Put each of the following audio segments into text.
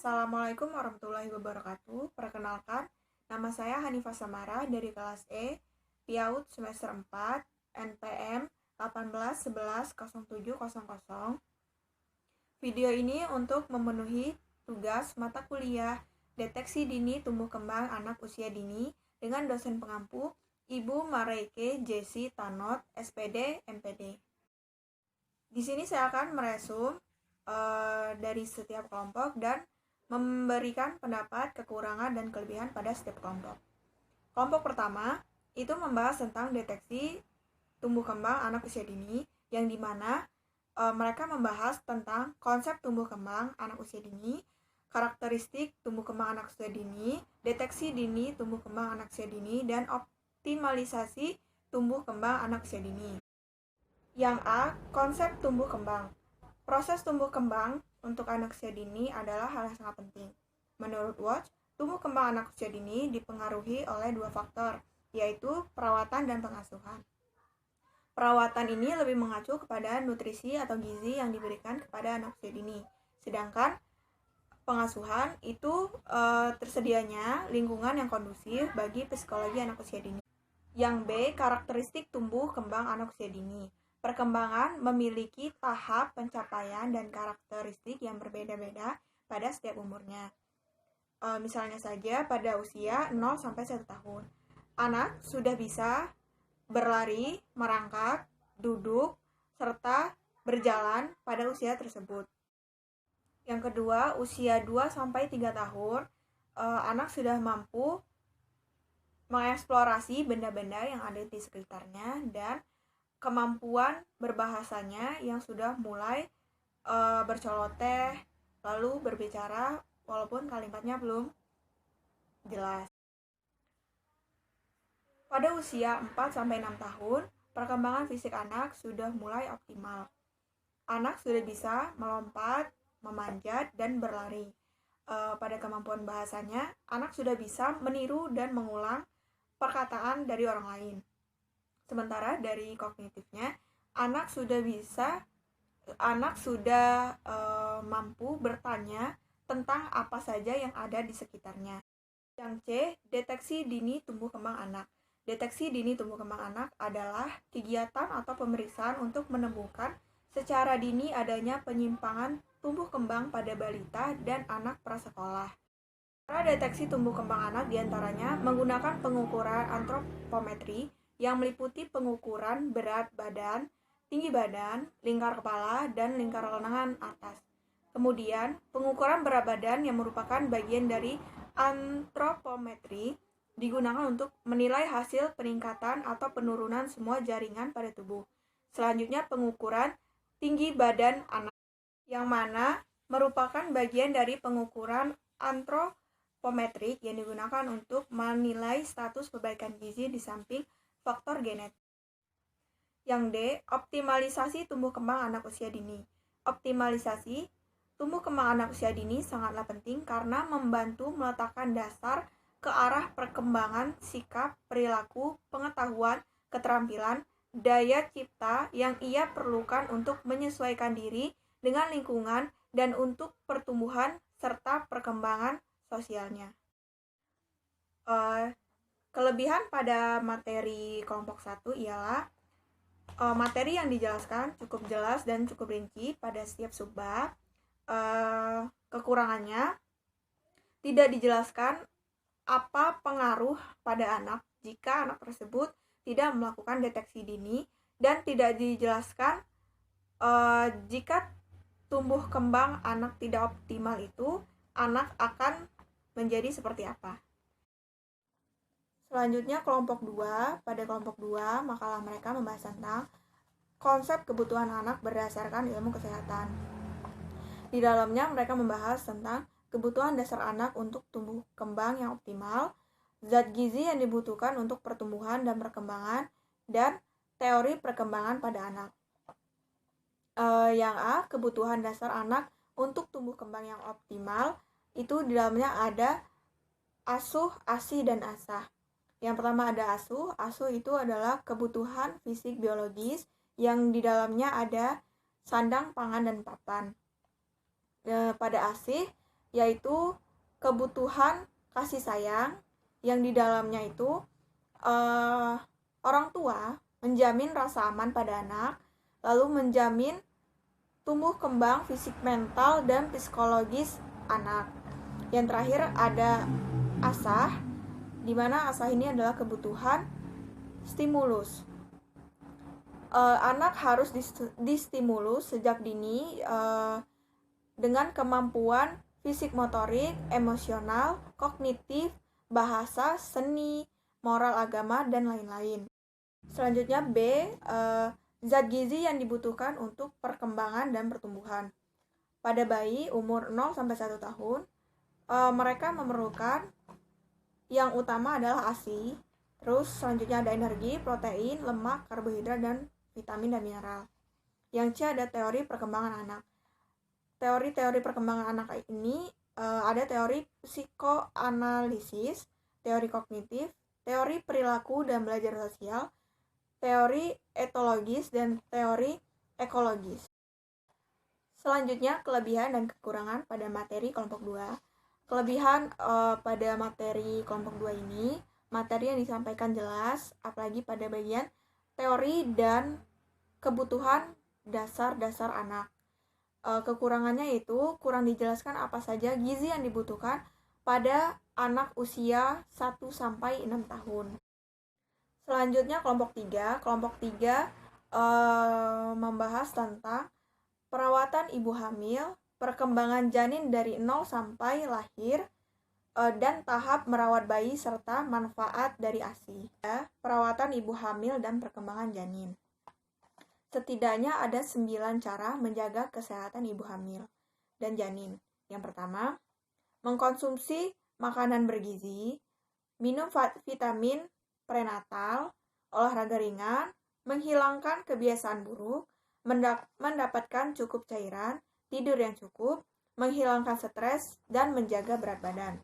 Assalamualaikum warahmatullahi wabarakatuh. Perkenalkan, nama saya Hanifah Samara dari kelas E, PIAUD semester 4, NPM 18110700. Video ini untuk memenuhi tugas mata kuliah Deteksi Dini Tumbuh Kembang Anak Usia Dini dengan dosen pengampu Ibu Mareike Jessy Tanot, SPD, MPD. Di sini saya akan meresum dari setiap kelompok dan memberikan pendapat, kekurangan, dan kelebihan pada setiap kelompok. Kelompok pertama itu membahas tentang deteksi tumbuh kembang anak usia dini, yang dimana mereka membahas tentang konsep tumbuh kembang anak usia dini, karakteristik tumbuh kembang anak usia dini, deteksi dini tumbuh kembang anak usia dini, dan optimalisasi tumbuh kembang anak usia dini. Yang A, konsep tumbuh kembang. Proses tumbuh kembang untuk anak usia dini adalah hal yang sangat penting. Menurut Watts, tumbuh kembang anak usia dini dipengaruhi oleh dua faktor, yaitu perawatan dan pengasuhan. Perawatan ini lebih mengacu kepada nutrisi atau gizi yang diberikan kepada anak usia dini. Sedangkan pengasuhan itu tersedianya lingkungan yang kondusif bagi psikologi anak usia dini. Yang B, karakteristik tumbuh kembang anak usia dini. Perkembangan memiliki tahap pencapaian dan karakteristik yang berbeda-beda pada setiap umurnya. Misalnya saja pada usia 0-1 tahun. Anak sudah bisa berlari, merangkak, duduk, serta berjalan pada usia tersebut. Yang kedua, usia 2-3 tahun, anak sudah mampu mengeksplorasi benda-benda yang ada di sekitarnya dan kemampuan berbahasanya yang sudah mulai berceloteh, lalu berbicara walaupun kalimatnya belum jelas. Pada usia 4-6 tahun, perkembangan fisik anak sudah mulai optimal. Anak sudah bisa melompat, memanjat, dan berlari. Pada kemampuan bahasanya, anak sudah bisa meniru dan mengulang perkataan dari orang lain. Sementara dari kognitifnya, anak sudah mampu bertanya tentang apa saja yang ada di sekitarnya. Yang C, deteksi dini tumbuh kembang anak. Deteksi dini tumbuh kembang anak adalah kegiatan atau pemeriksaan untuk menemukan secara dini adanya penyimpangan tumbuh kembang pada balita dan anak prasekolah. Cara deteksi tumbuh kembang anak diantaranya menggunakan pengukuran antropometri yang meliputi pengukuran berat badan, tinggi badan, lingkar kepala, dan lingkar lengan atas. Kemudian, pengukuran berat badan yang merupakan bagian dari antropometri digunakan untuk menilai hasil peningkatan atau penurunan semua jaringan pada tubuh. Selanjutnya, pengukuran tinggi badan anak, yang mana merupakan bagian dari pengukuran antropometrik yang digunakan untuk menilai status perbaikan gizi di samping faktor genetik. Yang D, optimalisasi tumbuh kembang anak usia dini. Optimalisasi tumbuh kembang anak usia dini sangatlah penting karena membantu meletakkan dasar ke arah perkembangan sikap, perilaku, pengetahuan, keterampilan, daya cipta yang ia perlukan untuk menyesuaikan diri dengan lingkungan dan untuk pertumbuhan serta perkembangan sosialnya. Kelebihan pada materi kelompok 1 ialah materi yang dijelaskan cukup jelas dan cukup rinci pada setiap subbab. Kekurangannya, tidak dijelaskan apa pengaruh pada anak jika anak tersebut tidak melakukan deteksi dini, dan tidak dijelaskan jika tumbuh kembang anak tidak optimal itu anak akan menjadi seperti apa. Selanjutnya kelompok 2. Pada kelompok 2, makalah mereka membahas tentang konsep kebutuhan anak berdasarkan ilmu kesehatan. Di dalamnya mereka membahas tentang kebutuhan dasar anak untuk tumbuh kembang yang optimal, zat gizi yang dibutuhkan untuk pertumbuhan dan perkembangan, dan teori perkembangan pada anak. Yang A, kebutuhan dasar anak untuk tumbuh kembang yang optimal, itu di dalamnya ada asuh, ASI, dan asah. Yang pertama ada asuh. Asuh itu adalah kebutuhan fisik biologis yang di dalamnya ada sandang, pangan, dan papan. Pada ASI yaitu kebutuhan kasih sayang yang di dalamnya itu orang tua menjamin rasa aman pada anak, lalu menjamin tumbuh kembang fisik, mental, dan psikologis anak. Yang terakhir ada asah, di mana asah ini adalah kebutuhan stimulus. Anak harus distimulus sejak dini dengan kemampuan fisik, motorik, emosional, kognitif, bahasa, seni, moral, agama, dan lain-lain. Selanjutnya B, zat gizi yang dibutuhkan untuk perkembangan dan pertumbuhan. Pada bayi umur 0-1 tahun, mereka memerlukan yang utama adalah ASI, terus selanjutnya ada energi, protein, lemak, karbohidrat, dan vitamin dan mineral. Yang C ada teori perkembangan anak. Teori-teori perkembangan anak ini ada teori psikoanalisis, teori kognitif, teori perilaku dan belajar sosial, teori etologis, dan teori ekologis. Selanjutnya, kelebihan dan kekurangan pada materi kelompok 2. Kelebihan pada materi kelompok 2 ini, materi yang disampaikan jelas, apalagi pada bagian teori dan kebutuhan dasar-dasar anak. Kekurangannya itu kurang dijelaskan apa saja gizi yang dibutuhkan pada anak usia 1-6 tahun. Selanjutnya kelompok 3. Kelompok 3 membahas tentang perawatan ibu hamil, perkembangan janin dari 0 sampai lahir, dan tahap merawat bayi serta manfaat dari ASI. Perawatan ibu hamil dan perkembangan janin. Setidaknya ada 9 cara menjaga kesehatan ibu hamil dan janin. Yang pertama, mengkonsumsi makanan bergizi, minum vitamin prenatal, olahraga ringan, menghilangkan kebiasaan buruk, mendapatkan cukup cairan, tidur yang cukup, menghilangkan stres, dan menjaga berat badan.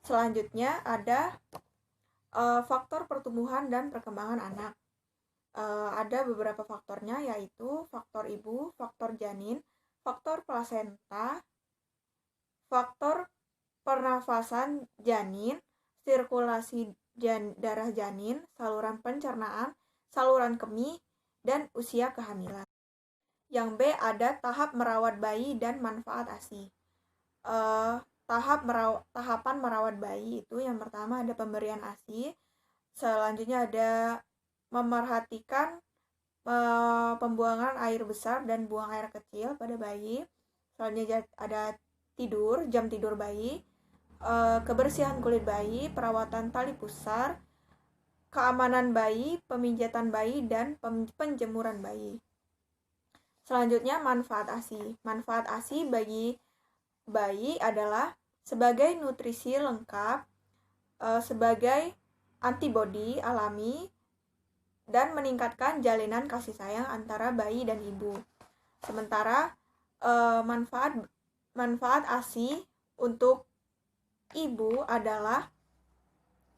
Selanjutnya ada faktor pertumbuhan dan perkembangan anak. Ada beberapa faktornya, yaitu faktor ibu, faktor janin, faktor plasenta, faktor pernafasan janin, sirkulasi darah janin, saluran pencernaan, saluran kemih, dan usia kehamilan. Yang B ada tahap merawat bayi dan manfaat ASI. Tahapan merawat bayi itu yang pertama ada pemberian ASI, selanjutnya ada memerhatikan pembuangan air besar dan buang air kecil pada bayi. Selanjutnya ada jam tidur bayi, kebersihan kulit bayi, perawatan tali pusar, keamanan bayi, pemijatan bayi, dan penjemuran bayi. Selanjutnya manfaat ASI. Manfaat ASI bagi bayi adalah sebagai nutrisi lengkap, sebagai antibodi alami, dan meningkatkan jalinan kasih sayang antara bayi dan ibu. Sementara manfaat ASI untuk ibu adalah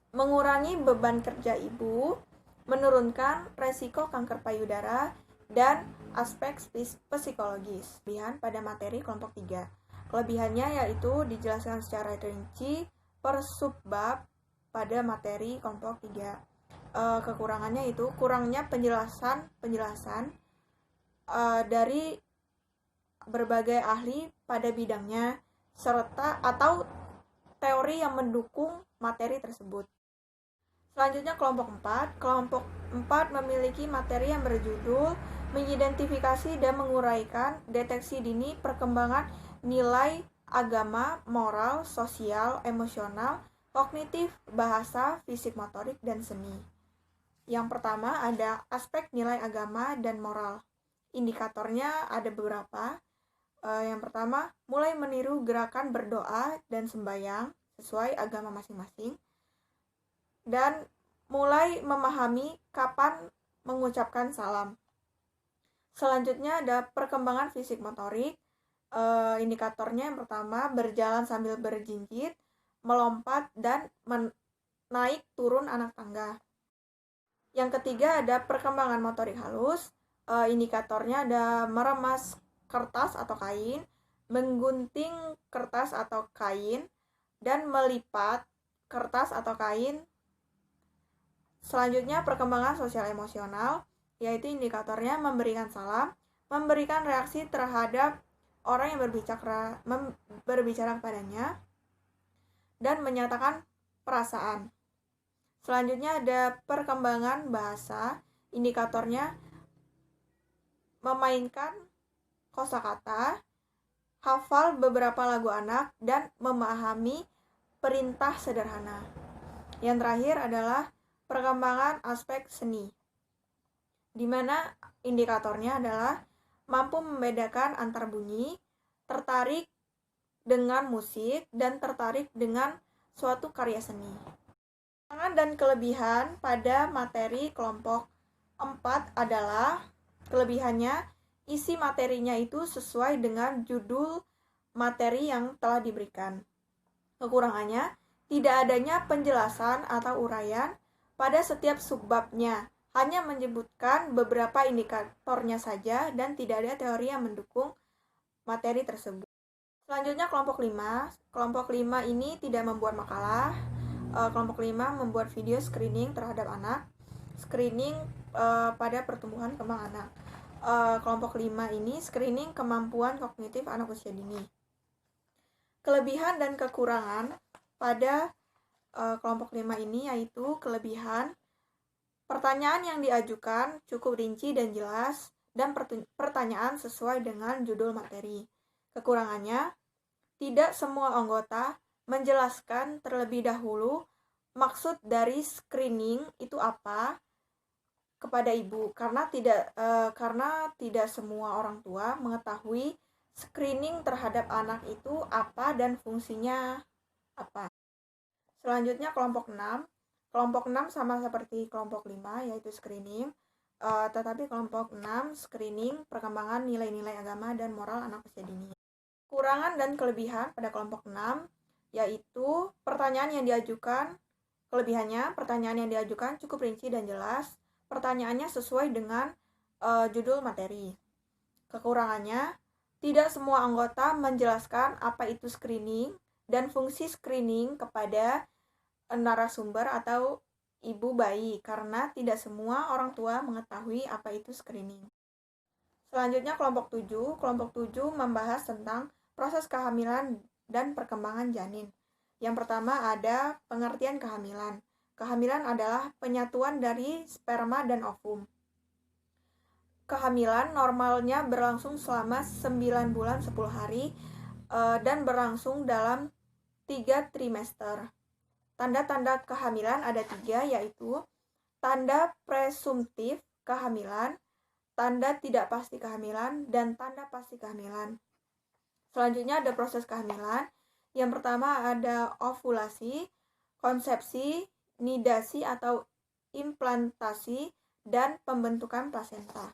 mengurangi beban kerja ibu, menurunkan resiko kanker payudara, dan aspek psikologis. Kelebihan pada materi kelompok 3. Kelebihannya yaitu dijelaskan secara rinci per subbab pada materi kelompok 3. Kekurangannya itu kurangnya penjelasan dari berbagai ahli pada bidangnya serta atau teori yang mendukung materi tersebut. Selanjutnya kelompok 4. Kelompok 4 memiliki materi yang berjudul mengidentifikasi dan menguraikan deteksi dini perkembangan nilai agama, moral, sosial, emosional, kognitif, bahasa, fisik motorik, dan seni. Yang pertama ada aspek nilai agama dan moral. Indikatornya ada beberapa. Yang pertama, mulai meniru gerakan berdoa dan sembahyang sesuai agama masing-masing. Dan mulai memahami kapan mengucapkan salam. Selanjutnya ada perkembangan fisik motorik. Indikatornya yang pertama, berjalan sambil berjinjit, melompat, dan naik turun anak tangga. Yang ketiga ada perkembangan motorik halus. Indikatornya ada meremas kertas atau kain, menggunting kertas atau kain, dan melipat kertas atau kain. Selanjutnya, perkembangan sosial emosional, yaitu indikatornya memberikan salam, memberikan reaksi terhadap orang yang berbicara kepadanya, dan menyatakan perasaan. Selanjutnya ada perkembangan bahasa, indikatornya memainkan kosakata, hafal beberapa lagu anak, dan memahami perintah sederhana. Yang terakhir adalah perkembangan aspek seni, di mana indikatornya adalah mampu membedakan antar bunyi, tertarik dengan musik, dan tertarik dengan suatu karya seni. Kekurangan dan kelebihan pada materi kelompok 4 adalah kelebihannya, isi materinya itu sesuai dengan judul materi yang telah diberikan. Kekurangannya, tidak adanya penjelasan atau uraian pada setiap subbabnya, hanya menyebutkan beberapa indikatornya saja dan tidak ada teori yang mendukung materi tersebut. Selanjutnya kelompok 5. Kelompok 5 ini tidak membuat makalah. Kelompok 5 membuat video screening terhadap anak. Screening pada pertumbuhan kembang anak. Kelompok 5 ini screening kemampuan kognitif anak usia dini. Kelebihan dan kekurangan pada kelompok 5 ini yaitu kelebihan, pertanyaan yang diajukan cukup rinci dan jelas, dan pertanyaan sesuai dengan judul materi. Kekurangannya, tidak semua anggota menjelaskan terlebih dahulu maksud dari screening itu apa kepada ibu, karena tidak semua orang tua mengetahui screening terhadap anak itu apa dan fungsinya apa. Selanjutnya kelompok 6. Kelompok 6 sama seperti kelompok 5, yaitu screening, tetapi kelompok 6 screening perkembangan nilai-nilai agama dan moral anak usia dini. Kekurangan dan kelebihan pada kelompok 6 yaitu pertanyaan yang diajukan, kelebihannya pertanyaan yang diajukan cukup rinci dan jelas, pertanyaannya sesuai dengan judul materi. Kekurangannya, tidak semua anggota menjelaskan apa itu screening dan fungsi screening kepada narasumber atau ibu bayi, karena tidak semua orang tua mengetahui apa itu screening. Selanjutnya kelompok 7. Kelompok 7 membahas tentang proses kehamilan dan perkembangan janin. Yang pertama ada pengertian kehamilan. Kehamilan adalah penyatuan dari sperma dan ovum. Kehamilan normalnya berlangsung selama 9 bulan 10 hari dan berlangsung dalam 3 trimester. Tanda-tanda kehamilan ada 3, yaitu tanda presumtif kehamilan, tanda tidak pasti kehamilan, dan tanda pasti kehamilan. Selanjutnya ada proses kehamilan. Yang pertama ada ovulasi, konsepsi, nidasi atau implantasi, dan pembentukan plasenta.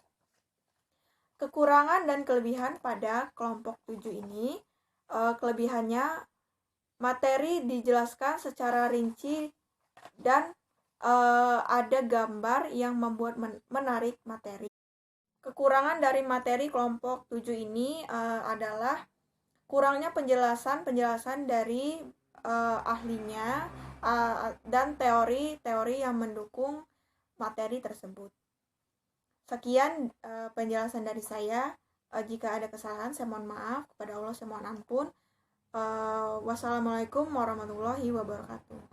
Kekurangan dan kelebihan pada kelompok 7 ini, kelebihannya materi dijelaskan secara rinci dan ada gambar yang membuat menarik materi. Kekurangan dari materi kelompok 7 ini adalah kurangnya penjelasan dari ahlinya dan teori-teori yang mendukung materi tersebut. Sekian penjelasan dari saya. Jika ada kesalahan, saya mohon maaf. Kepada Allah saya mohon ampun. Wassalamualaikum warahmatullahi wabarakatuh.